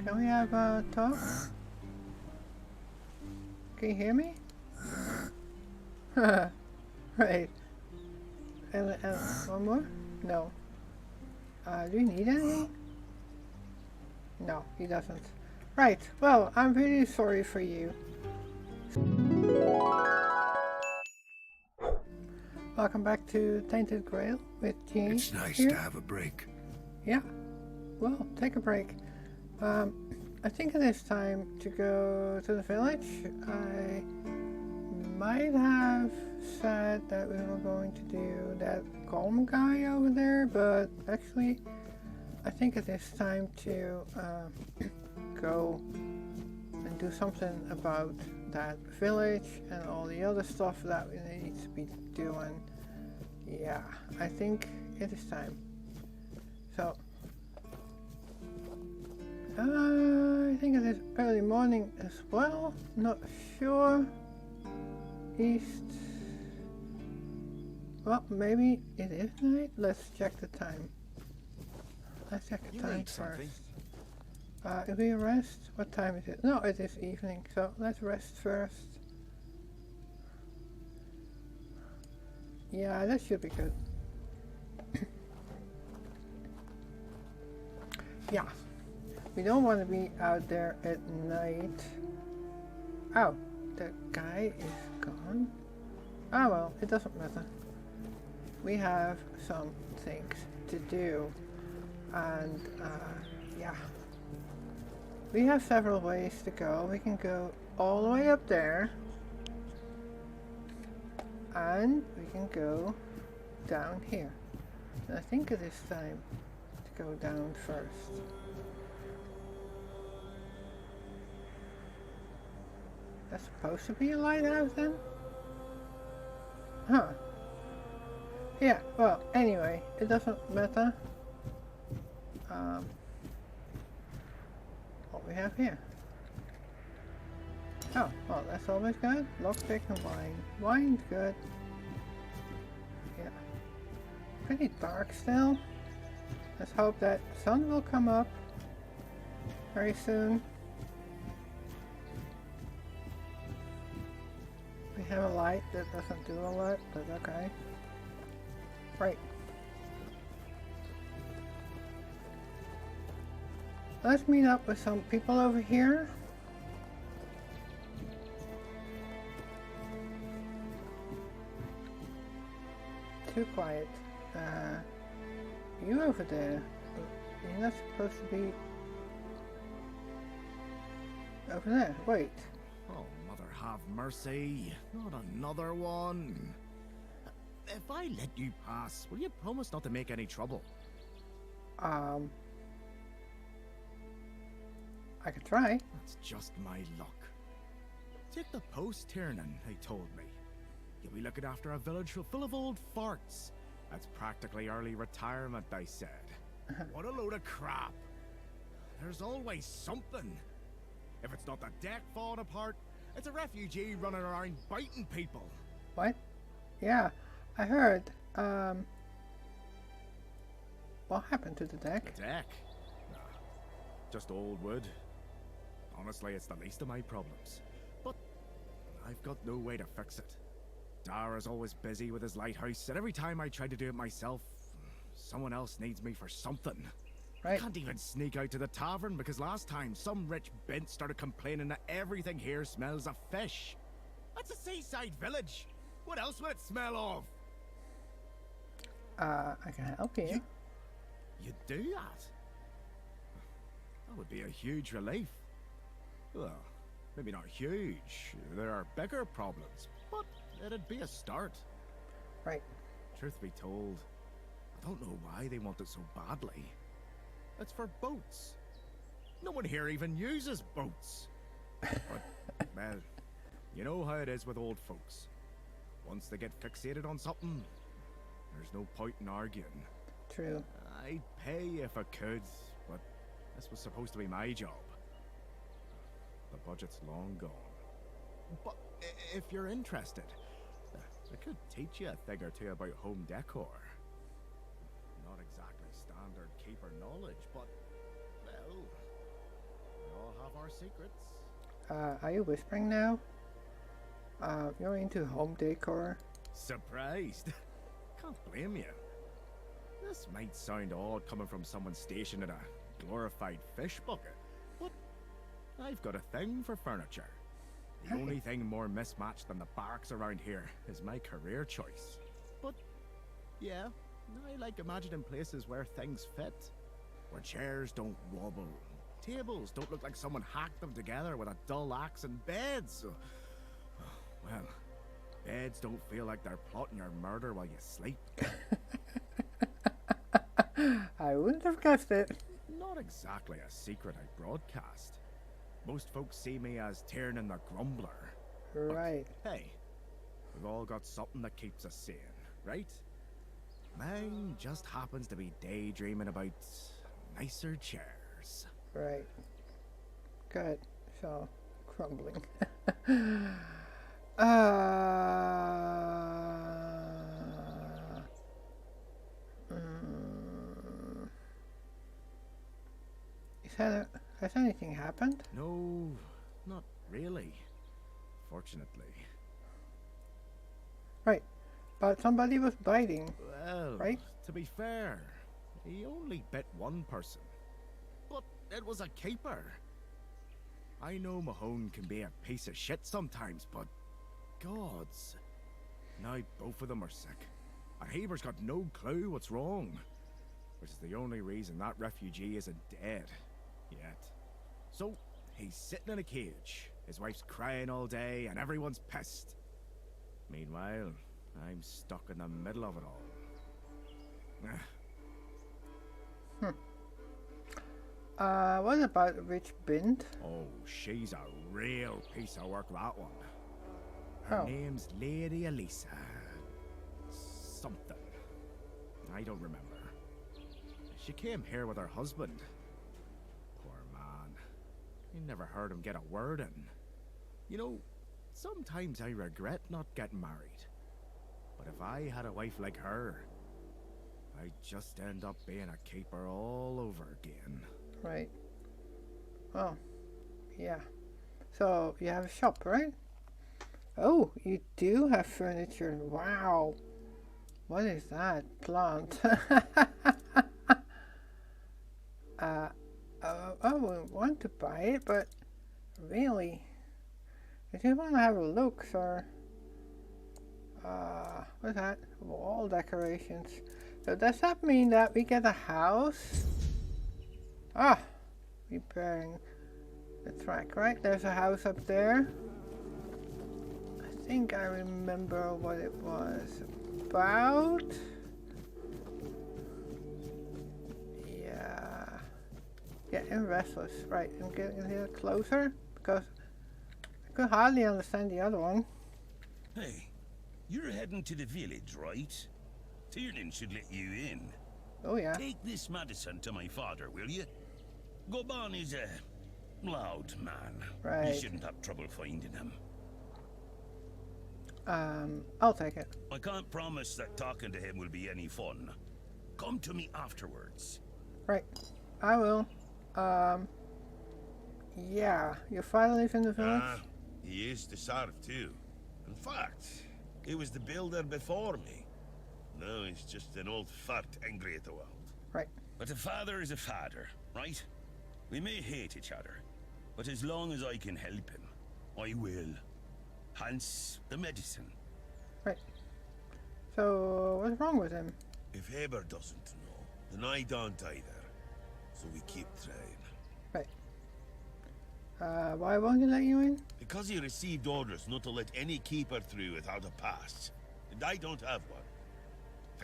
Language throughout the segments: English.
Can we have a talk? Can you hear me? Right. And one more? No. Do you need anything? No, he doesn't. Right, well, I'm really sorry for you. Welcome back to Tainted Grail with Jeane. It's nice here. to have a break. Yeah, well, take a break. I think it is time to go to the village. I might have said that we were going to do that calm guy over there, but actually I think it is time to go and do something about that village and all the other stuff that we need to be doing. Yeah, I think it is time. So I think it is early morning as well, not sure. East. Well, maybe it is night. Let's check the time. Let's check the time first. If we rest, what time is it? No, it is evening, so let's rest first. Yeah, that should be good. Yeah, we don't want to be out there at night. Oh, the guy is gone. Oh well, it doesn't matter. We have some things to do, and yeah, we have several ways to go. We can go all the way up there, and we can go down here. And I think it is time to go down first. That's supposed to be a lighthouse then? Huh. Yeah, well, anyway, it doesn't matter. What we have here. Oh, well, that's always good. Lockpick and wine. Wine's good. Yeah. Pretty dark still. Let's hope that sun will come up very soon. We have a light that doesn't do a lot, but okay. Right. Let's meet up with some people over here. Too quiet. You over there. You're not supposed to be over there. Wait. Oh, mother have mercy. Not another one. If I let you pass, will you promise not to make any trouble? I could try. That's just my luck. Take the post turning, they told me. You'll be looking after a village full of old farts. That's practically early retirement, they said. What a load of crap. There's always something. If it's not the deck falling apart, it's a refugee running around biting people. What? Yeah, I heard. What happened to the deck? The deck? Nah, just old wood. Honestly, it's the least of my problems. But I've got no way to fix it. Dara's always busy with his lighthouse, and every time I try to do it myself, someone else needs me for something. Right. I can't even sneak out to the tavern because last time some rich bint started complaining that everything here smells of fish. That's a seaside village. What else would it smell of? I can help you. You do that? That would be a huge relief. Well, maybe not huge. There are bigger problems, but it'd be a start. Right. Truth be told, I don't know why they want it so badly. It's for boats. No one here even uses boats. But, well, you know how it is with old folks. Once they get fixated on something, there's no point in arguing. True. I'd pay if I could, but this was supposed to be my job. The budget's long gone. But if you're interested, I could teach you a thing or two about home decor. Not exactly standard keeper knowledge, but, well, secrets. Are you whispering now? You're into home decor. Surprised? Can't blame you. This might sound odd coming from someone stationed in a glorified fish bucket, but I've got a thing for furniture. The only thing more mismatched than the barracks around here is my career choice. But yeah, I like imagining places where things fit. Where chairs don't wobble. Tables don't look like someone hacked them together with a dull axe, and beds. Well, beds don't feel like they're plotting your murder while you sleep. I wouldn't have guessed it. Not exactly a secret I broadcast. Most folks see me as Tiernan the Grumbler. Right. But, hey, we've all got something that keeps us sane, right? Mine just happens to be daydreaming about nicer chairs. Right. Good. So, crumbling. Has anything happened? No, not really. Fortunately. Right. But somebody was biting. Well, right? To be fair, he only bit one person. But it was a keeper. I know Mahone can be a piece of shit sometimes, but gods. Now both of them are sick. And Haber's got no clue what's wrong. Which is the only reason that refugee isn't dead. Yet. So, he's sitting in a cage. His wife's crying all day, and everyone's pissed. Meanwhile, I'm stuck in the middle of it all. What about Rich Bint? Oh, she's a real piece of work, that one. Her name's Lady Elisa. Something. I don't remember. She came here with her husband. Poor man. I never heard him get a word in. You know, sometimes I regret not getting married. But if I had a wife like her, I'd just end up being a keeper all over again. Right. Well, yeah. So, you have a shop, right? Oh, you do have furniture. Wow. What is that? Plant. I would want to buy it, but really, I just want to have a look, so what's that? Wall decorations. So does that mean that we get a house? Repairing the track, right? There's a house up there. I think I remember what it was about. Getting restless. Right, I'm getting a little closer because I could hardly understand the other one. Hey, you're heading to the village, right? Tiernan should let you in. Oh yeah. Take this medicine to my father, will you? Goban is a loud man. Right. You shouldn't have trouble finding him. I'll take it. I can't promise that talking to him will be any fun. Come to me afterwards. Right, I will. Yeah, your father lives in the village? He used to serve too. In fact, he was the builder before me. Now he's just an old fart angry at the world. Right. But a father is a father, right? We may hate each other, but as long as I can help him, I will. Hence the medicine. Right. So, what's wrong with him? If Haber doesn't know, then I don't either. So we keep trying. Right. Why won't he let you in? Because he received orders not to let any keeper through without a pass. And I don't have one.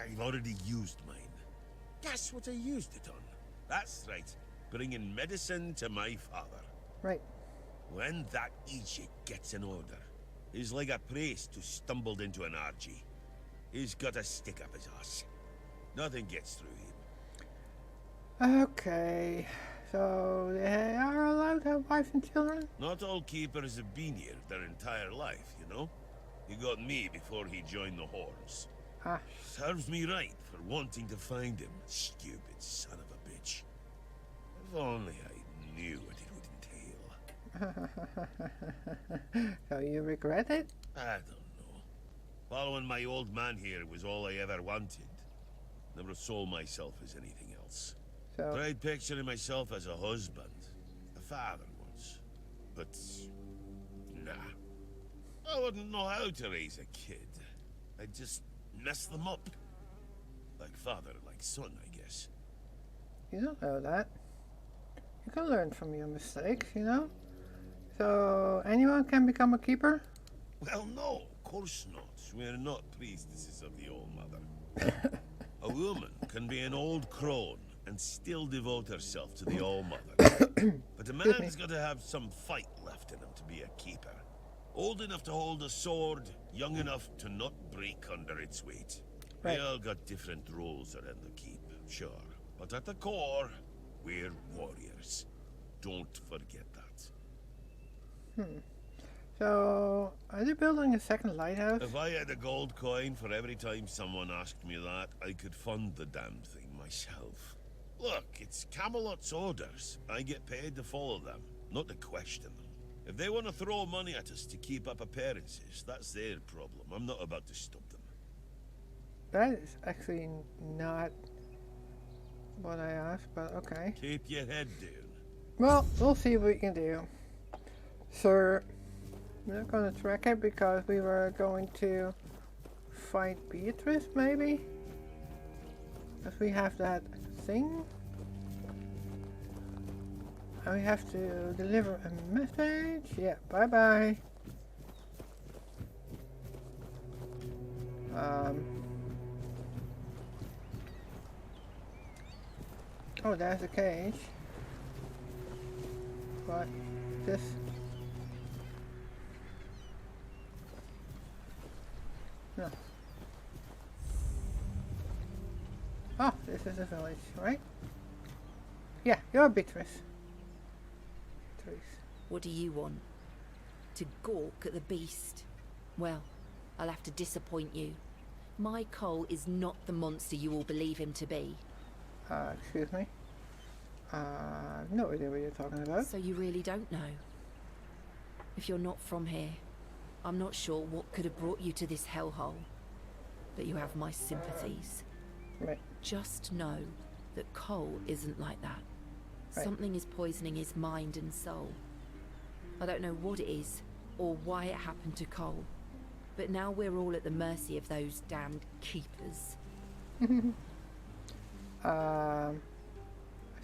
I've already used mine. Guess what I used it on? That's right. Bringing medicine to my father. Right. When that Egypt gets an order, he's like a priest who stumbled into an orgy. He's got a stick up his ass. Nothing gets through him. Okay. So, they are allowed to have wives and children? Not all keepers have been here their entire life, you know? He got me before he joined the Horns. Serves me right for wanting to find him, stupid son of a bitch. If only I knew what it would entail. So you regret it? I don't know. Following my old man here was all I ever wanted. Never saw myself as anything else. So Tried picturing myself as a husband, a father once. But, nah. I wouldn't know how to raise a kid. I'd just mess them up. Like father, like son, I guess. you don't know that. You can learn from your mistakes, you know? So anyone can become a keeper? Well, no, of course not. We're not priestesses of the All Mother. A woman can be an old crone and still devote herself to the All Mother. But a man's got to have some fight left in him to be a keeper. Old enough to hold a sword, young enough to not break under its weight. Right. We all got different roles around the keep, sure. But at the core, we're warriors. Don't forget that. So are they building a second lighthouse? If I had a gold coin for every time someone asked me that, I could fund the damn thing myself. Look, it's Camelot's orders. I get paid to follow them, not to question them. If they want to throw money at us to keep up appearances, that's their problem. I'm not about to stop them. That is actually not what I asked, but okay. Keep your head down. Well, we'll see what we can do. Sir, I'm not going to track it because we were going to fight Betrys, maybe? Because we have that thing. And we have to deliver a message. Yeah, bye-bye. Oh, there's a cage. But this... No. Oh, this is a village, right? Yeah, you're Betrys. Betrys. What do you want? To gawk at the beast? Well, I'll have to disappoint you. My Cole is not the monster you all believe him to be. Excuse me? I've no idea what you're talking about. So you really don't know? If you're not from here, I'm not sure what could have brought you to this hellhole. But you have my sympathies. Right. Just know that Cole isn't like that. Right. Something is poisoning his mind and soul. I don't know what it is, or why it happened to Cole. But now we're all at the mercy of those damned keepers. I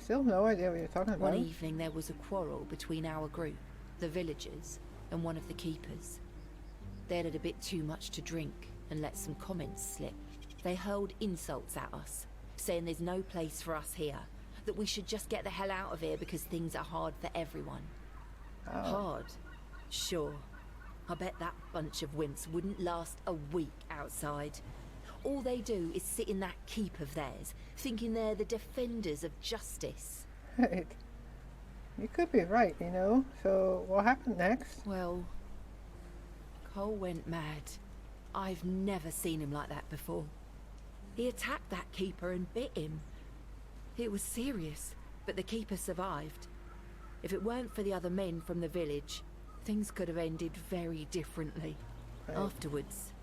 still have no idea what you're talking about. One evening there was a quarrel between our group, the villagers, and one of the keepers. They'd had a bit too much to drink and let some comments slip. They hurled insults at us, saying there's no place for us here, that we should just get the hell out of here because things are hard for everyone. Oh. Hard? Sure. I bet that bunch of wimps wouldn't last a week outside. All they do is sit in that keep of theirs, thinking they're the defenders of justice. Right. You could be right, you know. So what happened next? Well, Cole went mad. I've never seen him like that before. He attacked that keeper and bit him. It was serious, but the keeper survived. If it weren't for the other men from the village, things could have ended very differently. Right. Afterwards,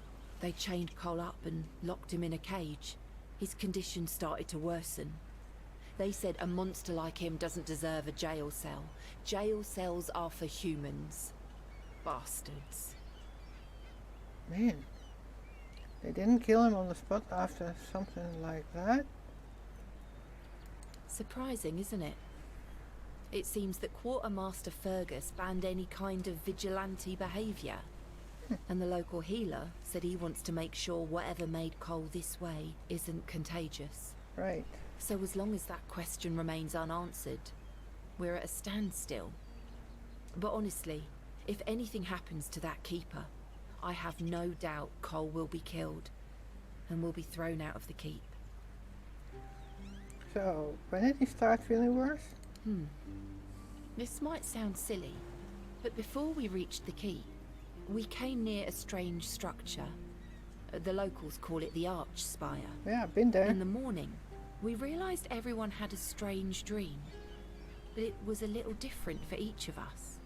they chained Cole up and locked him in a cage. His condition started to worsen. They said a monster like him doesn't deserve a jail cell. Jail cells are for humans. Bastards. Man. They didn't kill him on the spot after something like that? Surprising, isn't it? It seems that Quartermaster Fergus banned any kind of vigilante behaviour. And the local healer said he wants to make sure whatever made Cole this way isn't contagious. Right. So as long as that question remains unanswered, we're at a standstill. But honestly, if anything happens to that keeper, I have no doubt Cole will be killed and will be thrown out of the keep. So, when did he start feeling worse? This might sound silly, but before we reached the keep, we came near a strange structure. The locals call it the Arch Spire. Yeah, I've been there. In the morning, we realised everyone had a strange dream, but it was a little different for each of us.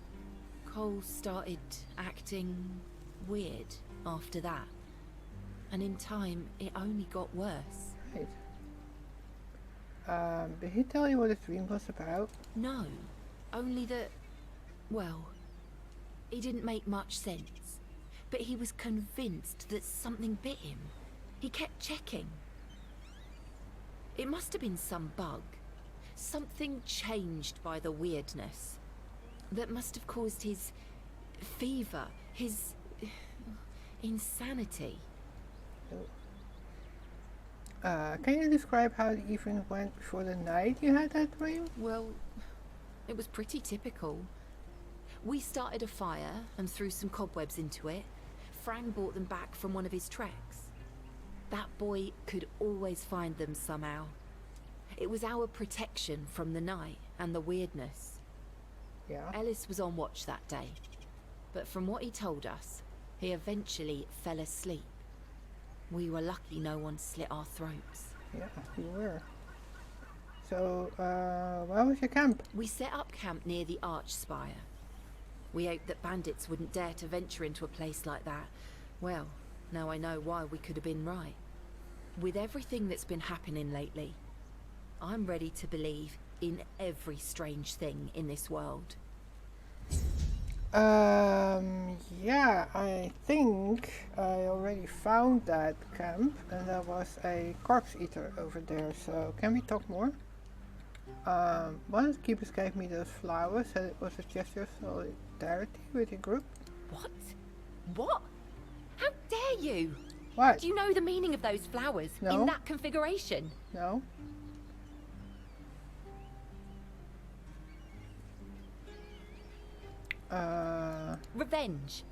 Cole started acting weird after that. And in time, it only got worse. Right. Did he tell you what his dream was about? No, only that, well, it didn't make much sense. But he was convinced that something bit him. He kept checking. It must have been some bug. Something changed by the weirdness. That must have caused his fever, his insanity. Can you describe how the evening went before the night you had that dream? Well, it was pretty typical. We started a fire and threw some cobwebs into it. Fran brought them back from one of his treks. That boy could always find them somehow. It was our protection from the night and the weirdness. Yeah. Ellis was on watch that day, but from what he told us, he eventually fell asleep. We were lucky no one slit our throats. Yeah, you were. So, where was your camp? We set up camp near the arch spire. We hoped that bandits wouldn't dare to venture into a place like that. Well, now I know why we could have been right. With everything that's been happening lately, I'm ready to believe in every strange thing in this world. Yeah, I think I already found that camp, and there was a corpse eater over there, so can we talk more? One of the keepers gave me those flowers, and it was a gesture of solidarity with the group. What? What? How dare you? What? Do you know the meaning of those flowers No. in that configuration? No? Revenge.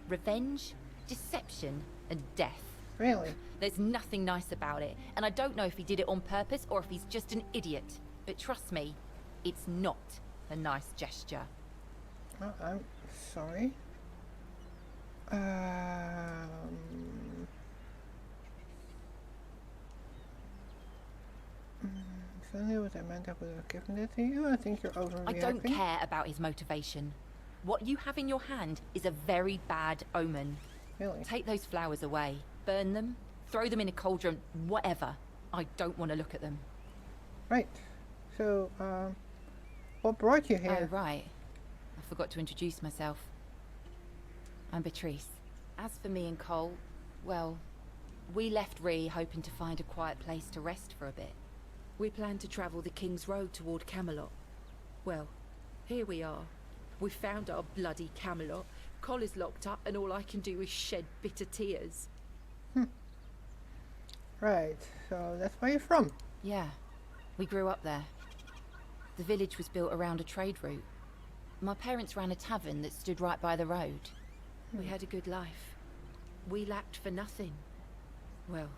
Revenge, deception, and death. Really? There's nothing nice about it, and I don't know if he did it on purpose or if he's just an idiot. But trust me, it's not a nice gesture. Oh, I'm sorry. If only what I meant, I would have given it to you. I think you're overreacting. I don't care about his motivation. What you have in your hand is a very bad omen. Really? Take those flowers away. Burn them. Throw them in a cauldron. Whatever. I don't want to look at them. Right. So, what brought you here? Oh, right. I forgot to introduce myself. I'm Betrys. As for me and Cole, well, we left Ree hoping to find a quiet place to rest for a bit. We planned to travel the King's Road toward Camelot. Well, here we are. We found our bloody Camelot. Cole is locked up and all I can do is shed bitter tears. Right. So that's where you're from. Yeah, we grew up there. The village was built around a trade route. My parents ran a tavern that stood right by the road. We had a good life. We lacked for nothing. Well,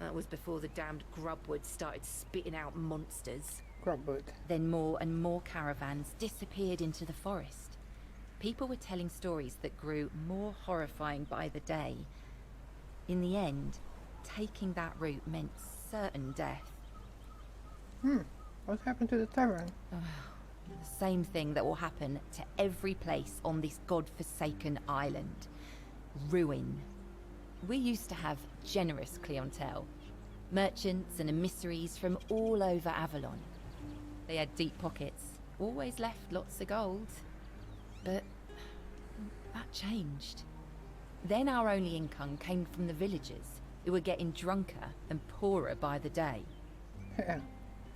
that was before the damned grubwood started spitting out monsters. Grubwood. Then more and more caravans disappeared into the forest. People were telling stories that grew more horrifying by the day. In the end, taking that route meant certain death. What happened to the tavern? The same thing that will happen to every place on this godforsaken island. Ruin. We used to have generous clientele. Merchants and emissaries from all over Avalon. They had deep pockets, always left lots of gold. But that changed. Then our only income came from the villagers, who were getting drunker and poorer by the day. Yeah.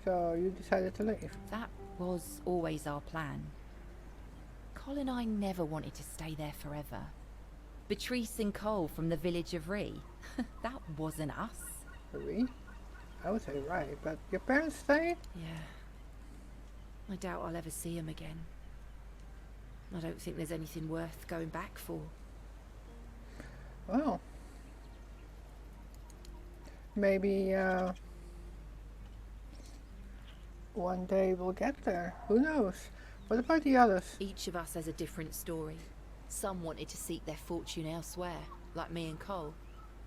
So you decided to leave. That was always our plan. Cole and I never wanted to stay there forever. Betrys and Cole from the village of Ree. That wasn't us. Really? I would say right, but your parents stayed? Yeah. I doubt I'll ever see him again. I don't think there's anything worth going back for. Well. Maybe, one day we'll get there. Who knows? What about the others? Each of us has a different story. Some wanted to seek their fortune elsewhere, like me and Cole.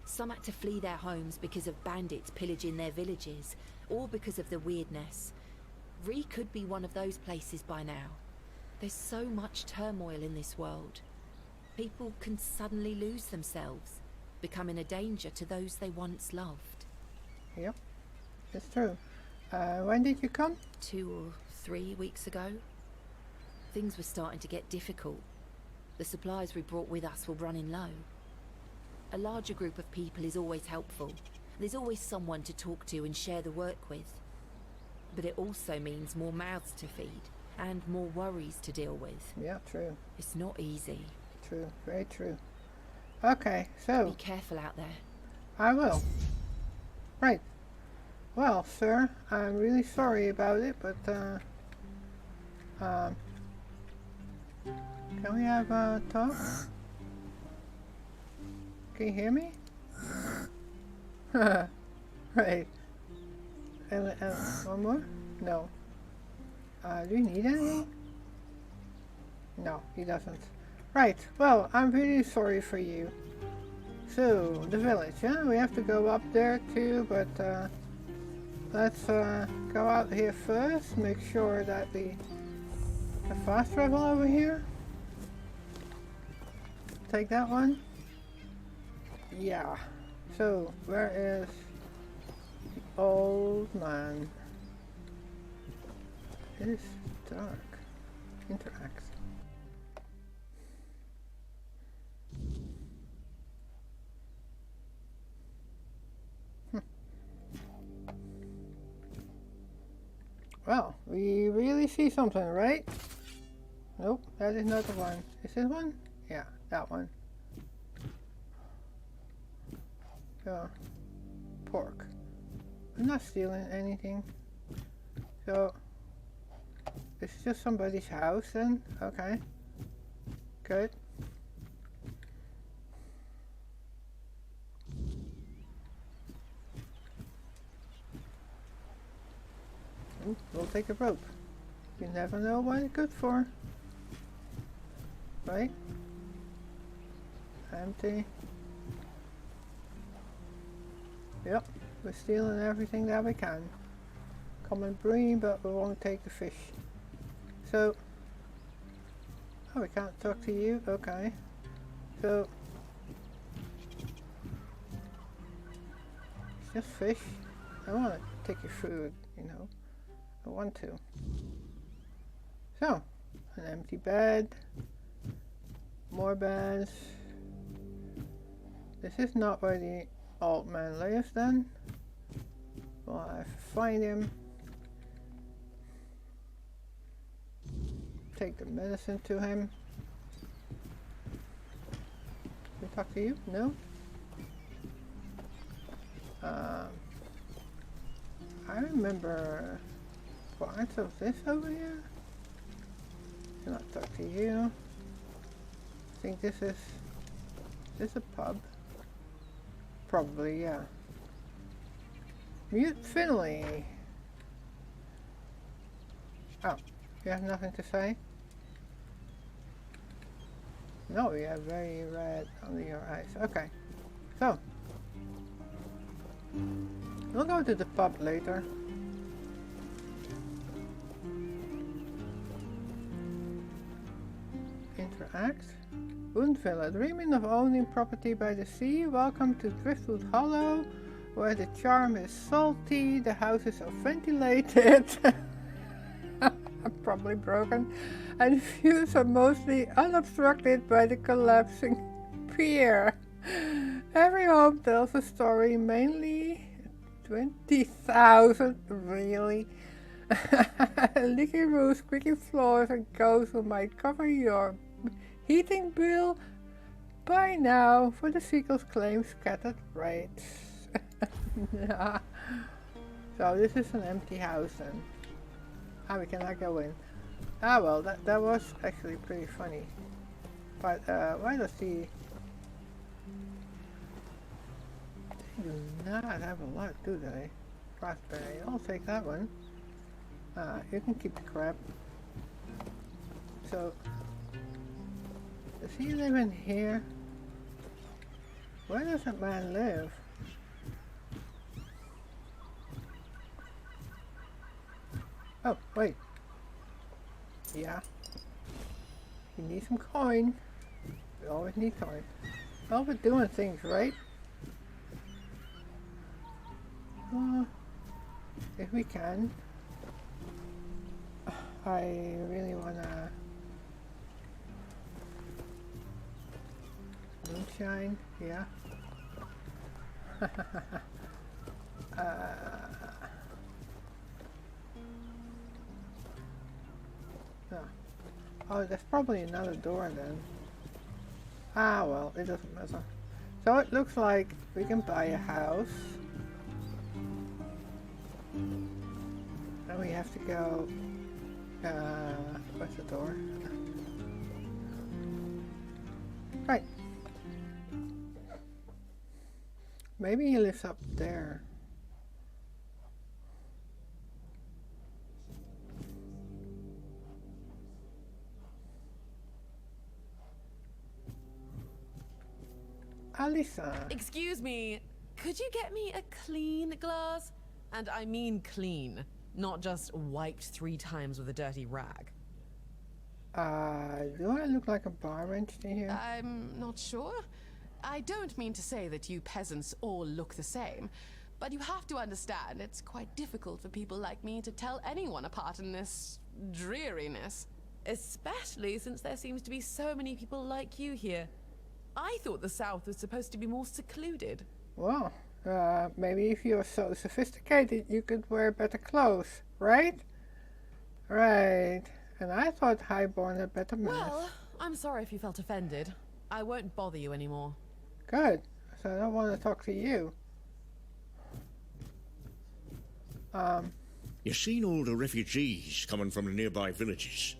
Some had to flee their homes because of bandits pillaging their villages, or because of the weirdness. Ree could be one of those places by now. There's so much turmoil in this world. People can suddenly lose themselves, becoming a danger to those they once loved. Yep, it's true. When did you come? 2 or 3 weeks ago. Things were starting to get difficult. The supplies we brought with us were running low. A larger group of people is always helpful. There's always someone to talk to and share the work with. But it also means more mouths to feed and more worries to deal with. Yeah, true. It's not easy. True, very true. Okay, so... Be careful out there. I will. Right. Well, sir, I'm really sorry about it, but, can we have a talk? Can you hear me? Right. And one more? No. Do you need anything? No, he doesn't. Right, well, I'm really sorry for you. So, the village, yeah? We have to go up there too, but let's go out here first, make sure that we have fast travel over here. Take that one. Yeah. So, where is the old man? It is dark. Interact. Well, we really see something, right? Nope, that is not the one. Is this one? Yeah, that one. So, pork. I'm not stealing anything. So, it's just somebody's house then? Okay. Good. Ooh, we'll take a rope. You never know what it's good for. Right? Empty. Yep, we're stealing everything that we can. Come and bring, but we won't take the fish. So, oh, we can't talk to you? Okay. So, it's just fish. I want to take your food, you know. I want to. So, an empty bed. More beds. This is not where the old man lives then. Well, I have to find him. Take the medicine to him. Can we talk to you? No? I remember parts of this over here. Cannot talk to you. I think this is a pub. Probably, yeah. Mute Finley. Oh, you have nothing to say? No, you have very red under your eyes. Okay, so we'll go to the pub later. Interact. Woundvilla, dreaming of owning property by the sea? Welcome to Driftwood Hollow, where the charm is salty, the houses are ventilated, probably broken, and views are mostly unobstructed by the collapsing pier. Every home tells a story, mainly 20,000, really? Leaky roofs, creaky floors, and ghosts who might cover your heating bill by now for the sequel's claim scattered rates. Yeah. So this is an empty house then. Ah, we cannot go in. Ah well, that was actually pretty funny. But why does he... They do not have a lot, do they? Raspberry, I'll take that one. You can keep the crab. So, does he live in here? Where does that man live? Oh, wait. Yeah. You need some coin. We always need coin. Well, we're doing things right. If we can. I really wanna moonshine, yeah. No. Oh, there's probably another door then. Ah, well, it doesn't matter. So it looks like we can buy a house. And we have to go, where's the door? Right. Maybe he lives up there. Alisa. Excuse me, could you get me a clean glass? And I mean clean, not just wiped 3 times with a dirty rag. Do I look like a bar wench to you? I'm not sure. I don't mean to say that you peasants all look the same, but you have to understand it's quite difficult for people like me to tell anyone apart in this dreariness. Especially since there seems to be so many people like you here. I thought the South was supposed to be more secluded. Well, maybe if you're so sophisticated, you could wear better clothes, right? Right. And I thought Highborn had better manners. Well, I'm sorry if you felt offended. I won't bother you anymore. Good. So I don't want to talk to you. You seen all the refugees coming from the nearby villages?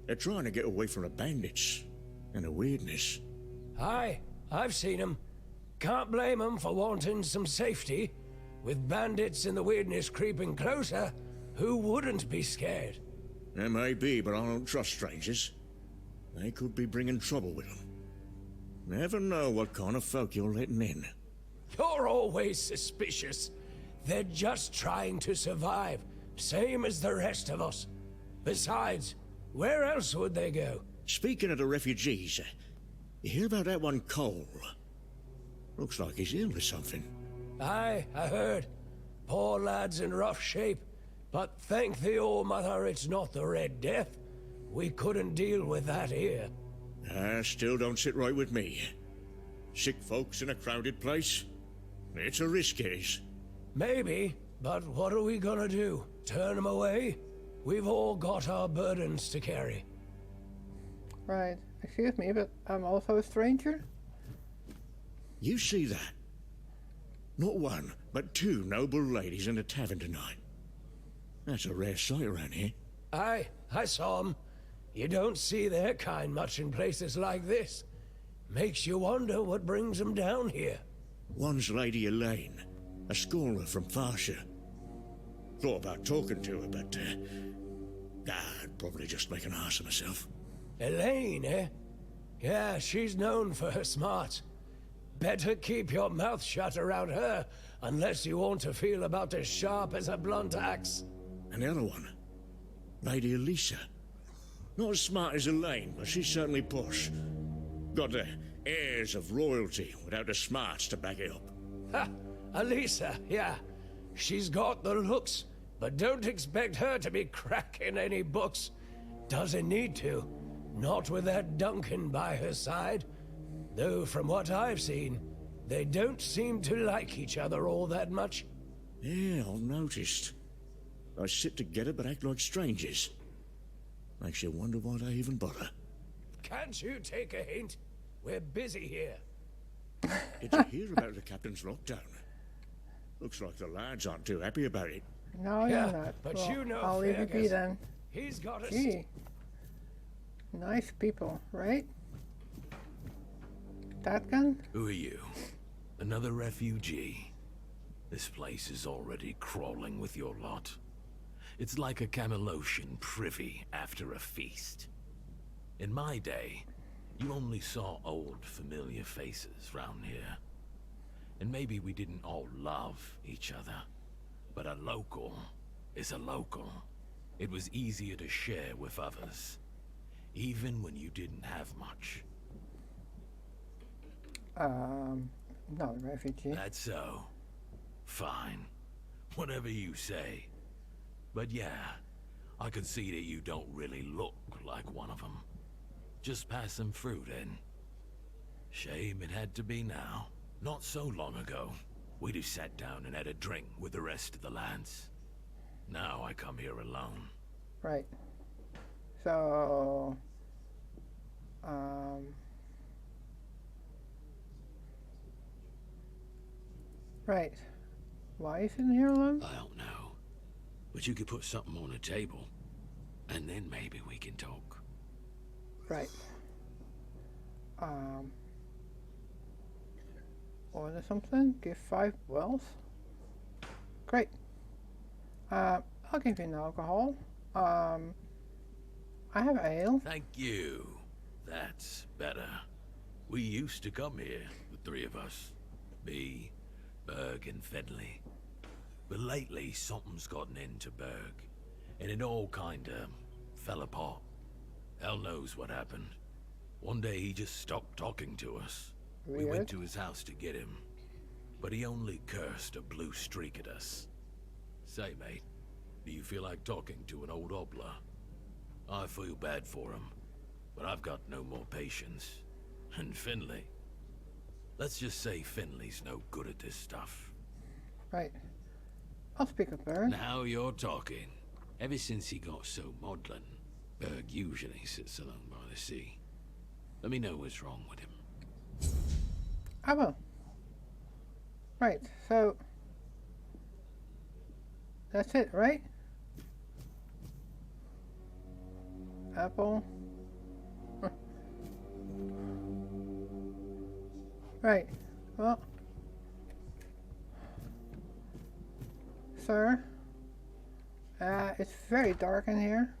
They're trying to get away from the bandits and the weirdness. Aye, I've seen 'em. Can't blame 'em for wanting some safety. With bandits and the weirdness creeping closer, who wouldn't be scared? There may be, but I don't trust strangers. They could be bringing trouble with them. Never know what kind of folk you're letting in. You're always suspicious. They're just trying to survive, same as the rest of us. Besides, where else would they go? Speaking of the refugees, you hear about that one Cole? Looks like he's ill or something. Aye, I heard. Poor lad's in rough shape. But thank the All-Mother it's not the Red Death. We couldn't deal with that here. Still don't sit right with me. Sick folks in a crowded place? It's a risk, it is. Maybe, but what are we gonna do? Turn them away? We've all got our burdens to carry. Right. Excuse me, but I'm also a stranger? You see that? Not one, but 2 noble ladies in a tavern tonight. That's a rare sight around here. Aye, I saw 'em. You don't see their kind much in places like this. Makes you wonder what brings 'em down here. One's Lady Elaine, a scholar from Farshire. Thought about talking to her, but I'd probably just make an ass of myself. Elaine, eh? Yeah, she's known for her smarts. Better keep your mouth shut around her, unless you want to feel about as sharp as a blunt axe. And the other one, Lady Elisa. Not as smart as Elaine, but she's certainly posh. Got the airs of royalty without the smarts to back it up. Ha! Elisa, yeah. She's got the looks, but don't expect her to be cracking any books. Doesn't need to. Not with that Duncan by her side. Though from what I've seen, they don't seem to like each other all that much. Yeah, I've noticed. They sit together but act like strangers. Makes you wonder why they even bother. Can't you take a hint? We're busy here. Did you hear about the captain's lockdown? Looks like the lads aren't too happy about it. No, Yeah, you're not. but Well, you know I'll leave you be Fergus. then. He's got us. Gee. Nice people, right? That gun? Who are you? Another refugee? This place is already crawling with your lot. It's like a Camelosian privy after a feast. In my day, you only saw old, familiar faces round here. And maybe we didn't all love each other, but a local is a local. It was easier to share with others. even when you didn't have much. Not a refugee. That's so. Fine. Whatever you say. But yeah, I can see that you don't really look like one of them. Just pass them through then. Shame it had to be now. Not so long ago, we'd have sat down and had a drink with the rest of the lads. Now I come here alone. Right. So, right. Why is it here alone? I don't know. But you could put something on the table, and then maybe we can talk. Right. Order something? Give 5 wells? Great. I'll give you an alcohol. I have ale. Thank you. That's better. We used to come here, the 3 of us. Me, Berg, and Fedley. But lately, something's gotten into Berg, and it all kinda fell apart. Hell knows what happened. One day he just stopped talking to us. Weird. We went to his house to get him, but he only cursed a blue streak at us. Say, mate, do you feel like talking to an old obla? I feel bad for him, but I've got no more patience. And Finley. Let's just say Finley's no good at this stuff. Right. I'll speak with Berg. Now you're talking. Ever since he got so maudlin, Berg usually sits alone by the sea. Let me know what's wrong with him. I will. Right, so that's it, right? Apple. Right. Well, sir, it's very dark in here.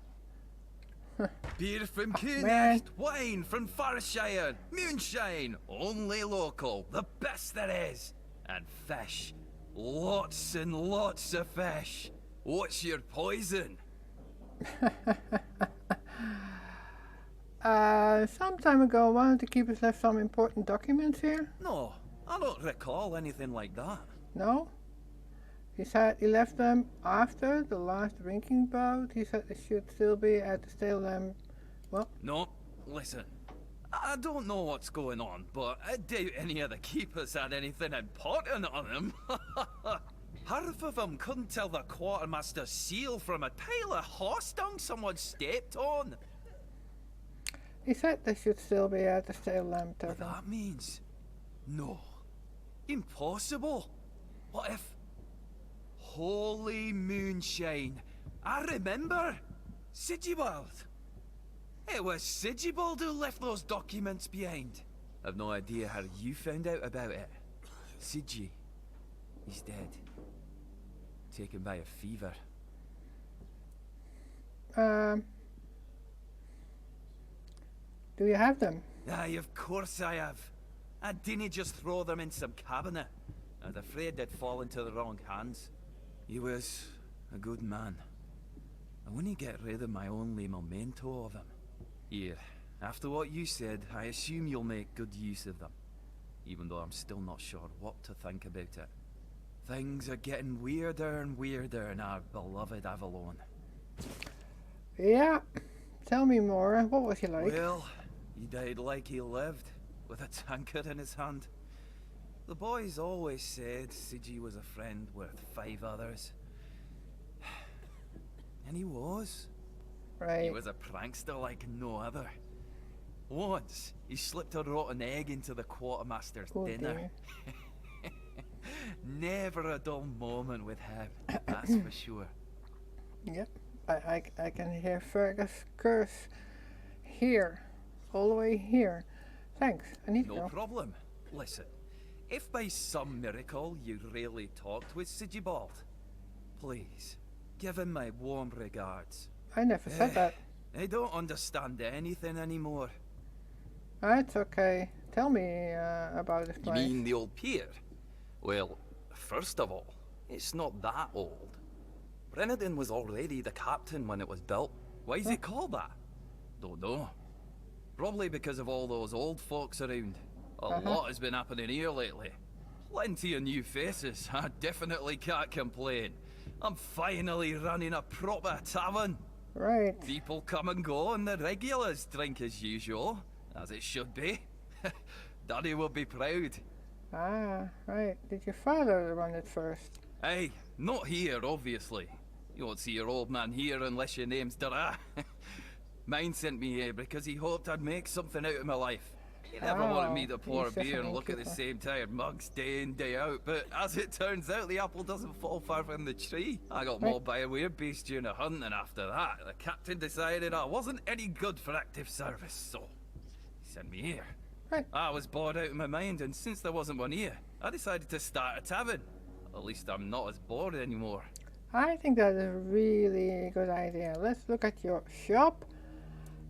Beer from man. Kunest, wine from Farshire, moonshine, only local, the best there is. And fish, lots and lots of fish. What's your poison? Some time ago, one of the keepers left some important documents here. No, I don't recall anything like that. No? He said he left them after the last drinking bout. He said they should still be at the stale lamp. Well, No, listen. I don't know what's going on, but I doubt any of the keepers had anything important on them. Half of them couldn't tell the quartermaster's seal from a pile of horse dung someone stepped on. he said they should still be at the stale lamp What tavern. that means? No. Impossible. What if... Holy moonshine. I remember. Sigibald. It was Sigibald who left those documents behind. I've no idea how you found out about it. Sigi. He's dead. Taken by a fever. Do you have them? Aye, of course I have. I didn't just throw them in some cabinet. I was afraid they'd fall into the wrong hands. He was a good man. I wouldn't get rid of my only memento of him. Here, after what you said, I assume you'll make good use of them. Even though I'm still not sure what to think about it. Things are getting weirder and weirder in our beloved Avalon. Yeah. Tell me more. What was he like? Well, he died like he lived, with a tankard in his hand. The boys always said Sigi was a friend worth 5 others. And he was. Right. He was a prankster like no other. Once, he slipped a rotten egg into the quartermaster's Oh, dinner. Never a dull moment with him, that's for sure. Yep. I can hear Fergus curse here. All the way here. Thanks. I need to No go. problem. Listen, if by some miracle you really talked with Sigibald, please, give him my warm regards. I never said that. I don't understand anything anymore. It's okay. Tell me about this You place. mean the old pier? Well, first of all, it's not that old. Brennan was already the captain when it was built. Why is it called that? Don't know. Probably because of all those old folks around. A lot has been happening here lately. Plenty of new faces. I definitely can't complain. I'm finally running a proper tavern. Right. People come and go, and the regulars drink as usual, as it should be. Daddy will be proud. Ah, right. Did your father run it first? Hey, not here, obviously. You won't see your old man here unless your name's Dara. Mine sent me here because he hoped I'd make something out of my life. He never wanted me to pour a he's just beer an and look at the innkeeper. same tired mugs day in, day out, but as it turns out, the apple doesn't fall far from the tree. I got mauled by a weird beast during a hunt, and after that, the captain decided I wasn't any good for active service, so he sent me here. Right. I was bored out of my mind, and since there wasn't one here, I decided to start a tavern. At least I'm not as bored anymore. I think that's a really good idea. Let's look at your shop.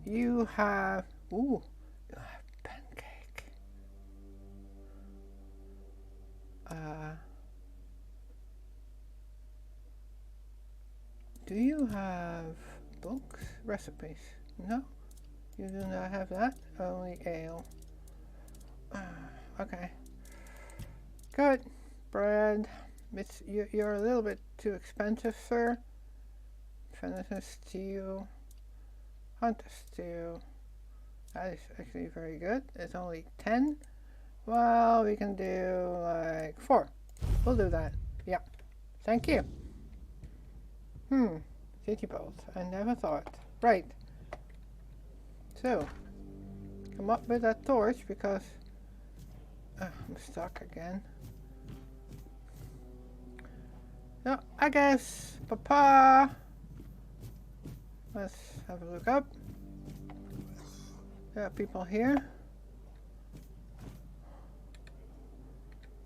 You have... Ooh, you have pancake. Do you have books? Recipes? No? You do not have that? Only ale. Okay. Good. Bread. You're a little bit too expensive, sir. Venison stew. Hunter stew. That is actually very good. It's only 10. Well, we can do like 4. We'll do that. Yeah. Thank you. City bolt. I never thought. Right. So, come up with that torch because I'm stuck again. So, I guess, Papa. Let's have a look up. There are people here.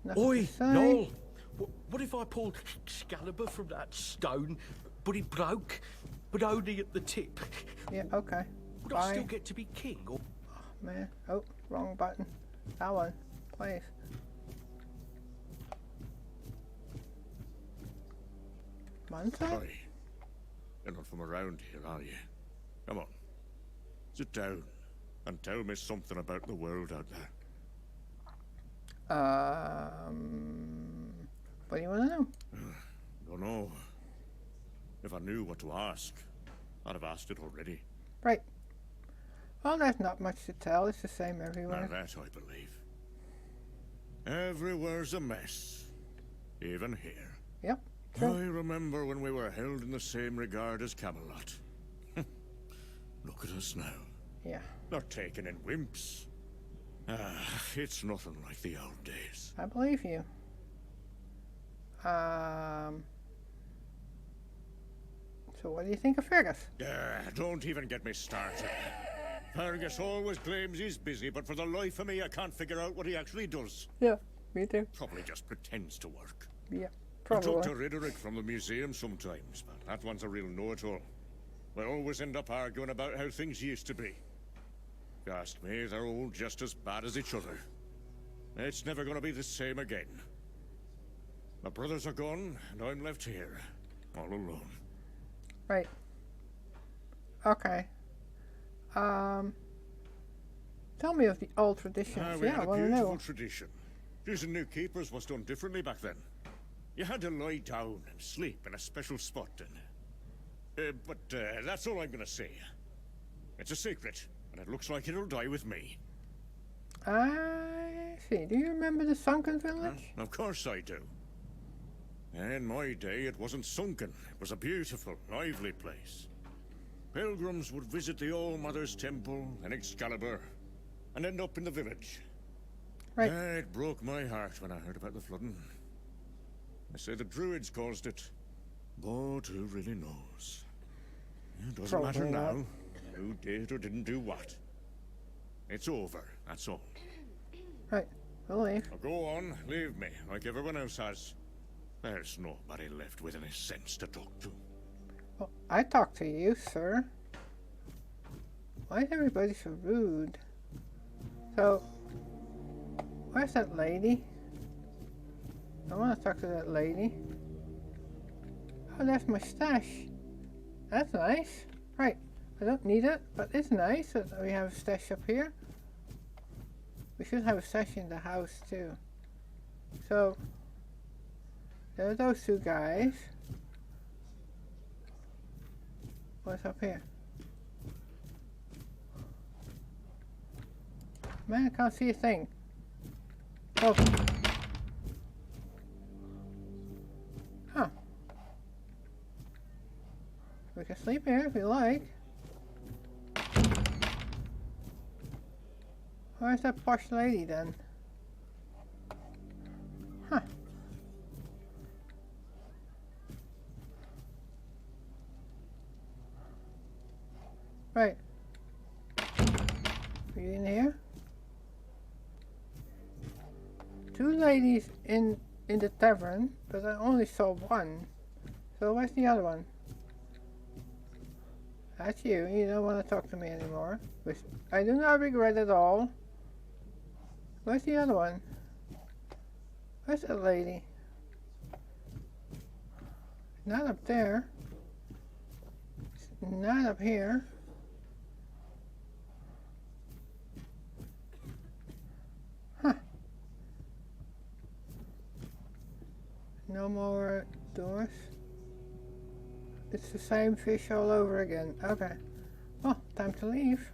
Nothing Oi, to say. Noel! What if I pulled Excalibur from that stone, but it broke, but only at the tip? Yeah, okay. Would I still get to be king? Or... Oh, man. Oh, wrong button. That one, please. Monster? Oi, you're not from around here, are you? Come on, sit down and tell me something about the world out there. What do you want to know? Don't know. If I knew what to ask, I'd have asked it already. Right. Well, there's not much to tell. It's the same Now everywhere. that I believe. Everywhere's a mess, even here. Yep. I True. remember when we were held in the same regard as Camelot. Look at us now. Yeah. Not taken in wimps. It's nothing like the old days. I believe you. So what do you think of Fergus? Don't even get me started. Fergus always claims he's busy, but for the life of me, I can't figure out what he actually does. Yeah, me too. Probably just pretends to work. Yeah, I talk to probably. Riderick from the museum sometimes, but that one's a real know-it-all. We always end up arguing about how things used to be. If you ask me, they're all just as bad as each other. It's never gonna be the same again. My brothers are gone, and I'm left here, all alone. Right. Okay. Tell me of the old traditions. We Yeah, I had a want to beautiful know. tradition. Choosing new keepers was done differently back then. You had to lie down and sleep in a special spot, but that's all I'm gonna say. It's a secret, and it looks like it'll die with me. I see. Do you remember the sunken village? Of course I do. In my day, it wasn't sunken. It was a beautiful, lively place. Pilgrims would visit the All-Mother's Temple and Excalibur, and end up in the village. Right. It broke my heart when I heard about the flooding. They say the Druids caused it, but who really knows? It doesn't matter Probably not. now who did or didn't do what. It's over, that's all. Right. We'll leave. Now go on, leave me, like everyone else has. There's nobody left with any sense to talk to. Well, I talk to you, sir. Why is everybody so rude? So, where's that lady? I want to talk to that lady. Oh, that's my stash. That's nice. Right. I don't need it, but it's nice that we have a stash up here. We should have a stash in the house too. So, there are those two guys. What's up here? Man, I can't see a thing. Oh. Huh. We can sleep here if we like. Where's that posh lady then? Huh. Right. Are you in here? Two ladies in the tavern, but I only saw one. So where's the other one? That's you. You don't want to talk to me anymore. Which I do not regret at all. Where's the other one? Where's that lady? Not up there. Not up here. Huh. No more doors. It's the same fish all over again. Okay. Well, time to leave.